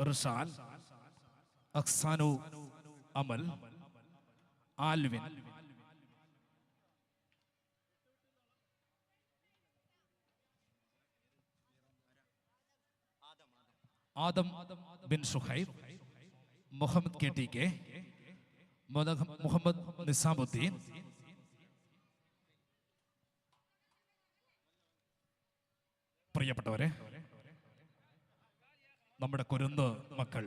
റിഷാൻ, അക്സാനു Amal, Alvin, Adam bin Shuhaib, Muhammad K T K, Muhammad Nizamuddin, പ്രിയപ്പെട്ടവരെ, നമ്മുടെ കുരുന്ന് മക്കൾ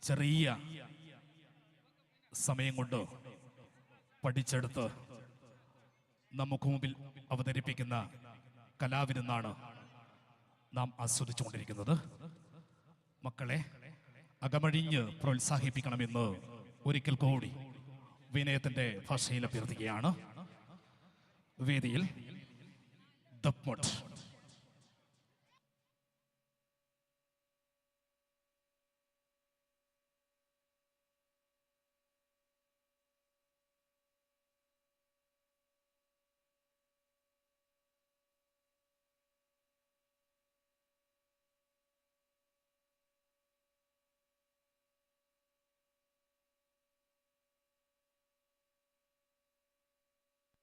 ചെറിയ സമയം കൊണ്ട് പഠിച്ചെടുത്ത് നമുക്ക് മുമ്പിൽ അവതരിപ്പിക്കുന്ന കലാവിരുന്നാണ് നാം ആസ്വദിച്ചുകൊണ്ടിരിക്കുന്നത്. മക്കളെ അകമഴിഞ്ഞ് പ്രോത്സാഹിപ്പിക്കണമെന്ന് ഒരിക്കൽ കൂടി വിനയത്തിന്റെ ഭാഷയിൽ അഭ്യർത്ഥിക്കുകയാണ്. വേദിയിൽ ദപ്മുട്ട്.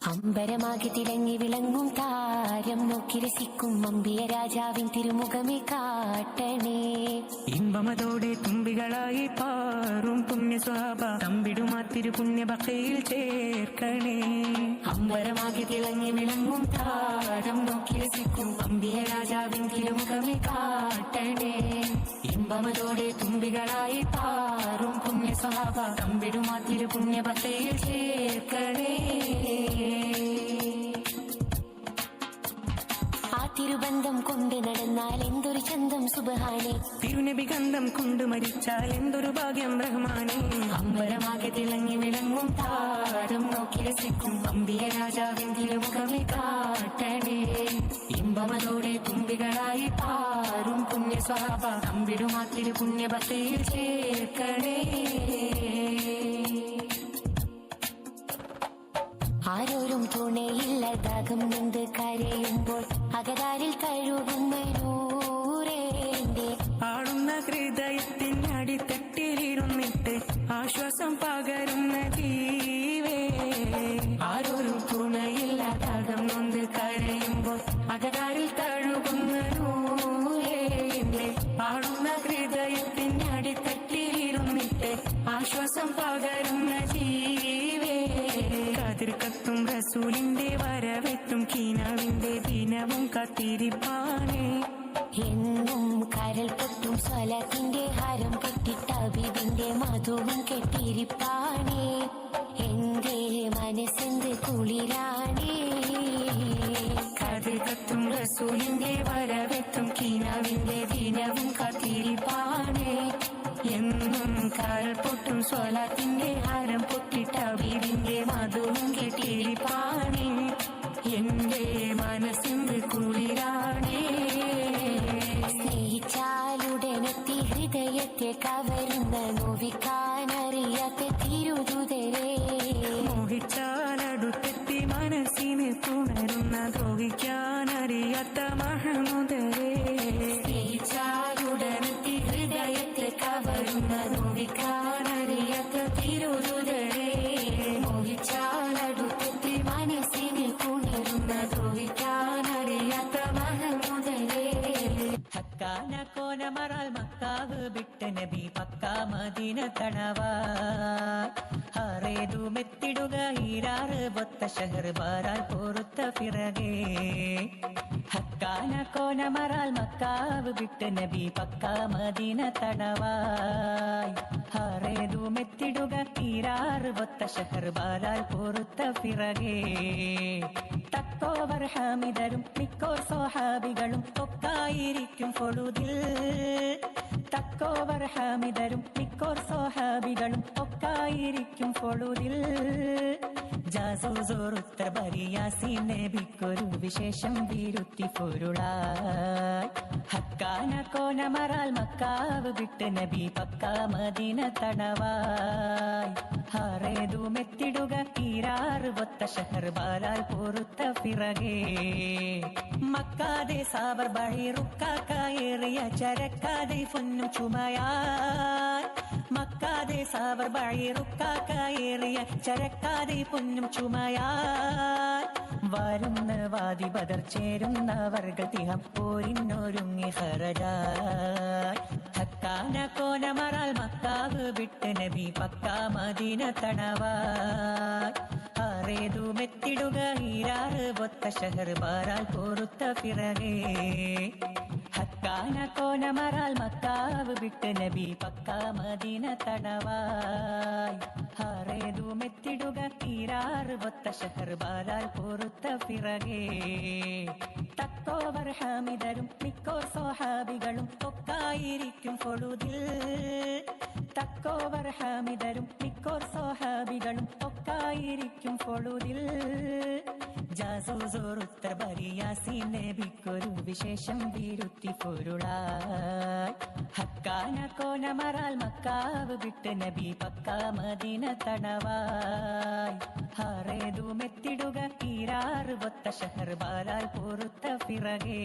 അമ്പരമാകെ തിളങ്ങി വിളങ്ങും താരം നോക്കി രസിക്കും അമ്പിയ രാജാവിൻ തിരുമുഖമേ കാട്ടണേ. ഇമ്പമതോടെ തുമ്പികളായി പാറും പുണ്യ സ്വഭാവ തമ്പിടുമാ തിരുപുണ്യഭക്തിയിൽ ചേർക്കണേ. അമ്പരമാകെ തിളങ്ങി വിളങ്ങും താരം നോക്കി രസിക്കും അമ്പിയ രാജാവിൻ തിരുമുഖമേ കാട്ടണേ. ഇമ്പമതോടെ തുമ്പികളായി പാറും പുണ്യ സ്വഭാവ തമ്പിടുമാ തിരുപുണ്യഭക്തിയിൽ ചേർക്കണേ. ആ തിരുബന്ധം കൊണ്ട് നടന്നാൽ എന്തൊരു ചന്തം സുബ്ഹാനേ. തിരുനബി ഗന്ധം കൊണ്ട് മരിച്ചാൽ എന്തൊരു ഭാഗ്യം റഹ്മാനേ. അമ്പരമാകെ തിളങ്ങി വിളങ്ങും താരം നോക്കി രസിക്കും അമ്പിയ രാജാവിൻ തിരുമുഖമേ കാട്ടണേ. ഇമ്പമതോടെ തുമ്പികളായി പാറും പുണ്യ സ്വഭാവ തമ്പിടുമാ തിരുപുണ്യഭക്തിയിൽ ചേർക്കണേ. ആരോരും തുണയില്ലതാകും നിന്ന് കരയുമ്പോൾ അകതാരിൽ കഴുകുന്ന നൂറേന്റെ ആടുന്ന ഹൃദയത്തിൻ അടിത്തട്ടിലിരുന്നിട്ട് ആശ്വാസം പകരുന്ന ജീവേ. ആരോരും തുണയില്ലതാകും നിന്ന് കരയുമ്പോൾ അകതാരിൽ കഴുകുന്ന നൂറേന്റെ ആടുന്ന ഹൃദയത്തിൻ അടിത്തട്ടിലിരുന്നിട്ട് ആശ്വാസം പകരുന്ന ജീവേ. കതിർക്കത്തും റസൂലിന്റെ വരവെത്തും കീനാവിന്റെ ദിനവും കാത്തിരിപ്പാനേ. എന്നും കരൽ പൊട്ടും സ്വലത്തിന്റെ ഹാരം കെട്ടിട്ട ബിബിന്റെ മധുവും കെട്ടിരിപ്പാനേ. എന്റെ മനസ്സെന്ത് കുളിരാണേ. കതിർക്കത്തും റസൂലിന്റെ വരവെത്തും കീനാവിന്റെ ദിനവും കാത്തിരിപ്പാനേ. എന്നും കരൽ പൊട്ടും സ്വലത്തിന്റെ ഹാരം പൊട്ടിട്ട ബിബിന്റെ മധുവും കെട്ടിരിപ്പാനേ. എന്റെ മനസ്സിന്റെ കുളിരാണേ. സ്നേഹിച്ചാലുടനെത്തി ഹൃദയത്തെ കവരുന്ന നോവിക്കാനറിയാത്ത തിരുതുതരേ. മോഹിച്ചാലടുത്തെത്തി മനസ്സിനെ പുണരുന്ന ദ്രോഹിക്കാനറിയാത്ത മഹമുദരേ. സ്നേഹിച്ചാലുടനെത്തി ഹൃദയത്തെ കവരുന്ന നോവിക്കാനറിയാത്ത തിരുതുതരേ. മോഹിച്ചാലടുത്തെത്തി മനസ്സിനെ പുണരുന്ന ദ്രോഹിക്കാനറിയാത്ത മഹമുദരേ. ഹക്കാന കോനമറാൽ മക്കാവ് വിട്ട് നബി പക്കാ മദീന തണവാ. ഹറേതു മെത്തിടുക ഈരാറ് ഒത്ത ഷഹർ ബാരാൽ പൊറുത്ത പിറകെ. ഹക്കാന കോനമറാൽ മക്കാവ് വിട്ട് നബി പക്കാ മദീന തണവായ്. ഹറേതു മെത്തിടുക ഈരാറ് ഒത്ത ഷഹർ ബാരാൽ പൊറുത്ത പിറകെ. തക്കോവർ ഹാമിദരും മിക്കോർ സ്വഹാബികളും ഒക്കായിരിക്കും പൊഴുതിൽ. തക്കോവർ ഹാമിദരും മിക്കോർ സ്വഹാബികളും ഒക്കായിരിക്കും പൊഴുതിൽ. ജാസൂസോറുത്തർ ബരിയാസീൻ നബിക്കൊരു വിശേഷം വിരുത്തി പൊരുളായി. ഹക്കാന കോനമറാൽ മക്കാവ് വിട്ട് നബി പക്കാ മദീന തണവായ്. ഹറേതു മെത്തിടുക ഈരാറ് ഒത്ത ഷഹർ ബാലാൽ പൊറുത്ത പിറകെ. മക്കാതെ സാബർ ബഴീറുക്കായേറിയ ചരക്കാതെ പൊന്നും ചുമയായി മക്കാതെ സാബർ ബഴീറുക്കായേറിയ ചരക്കാതെ പൊന്നും ചുമയായി വരുന്ന വാദി ബദർ ചേരുന്നവർകൾ തിഹം പോരിന്നൊരുങ്ങി ഹറജായി ഹക്കാന കോനമറാൽ മക്കാവ് വിട്ട് നബി പക്കാ മദീന തണവായി ആറേതു മെത്തിടുക ഈരാറ് ഒത്ത ഷഹർ ബാരാൽ പൊറുത്ത പിറകെ ഹക്കാന കോനമറാൽ മക്കാവ് വിട്ട് നബി പക്കാ മദീന തണവായി ആറേതു മെത്തിടുക ഈരാറ് ഒത്ത ഷഹർ ബാരാൽ പൊറുത്ത പിറകെ തക്കോവർ ഹാമിദരും മിക്കോർ സ്വഹാബികളും ഒക്കായിരിക്കും പൊഴുതിൽ തക്കോവർ ഹാമിദരും മിക്കോർ സ്വഹാബികളും ഒക്കായിരിക്കും പൊഴുതിൽ ജാസൂസോറുത്തർ ബരിയാസീൻ നബിക്കൊരു വിശേഷം വീരുത്തി പൊരുളായി ഹക്കാന കോനമറാൽ മക്കാവ് വിട്ട് നബി പക്കാ മദീന തണവായി ഹാറേതു മെത്തിടുക ഈരാറ് ഒത്ത ഷഹർ ബാലാൽ പൊറുത്ത പിറകെ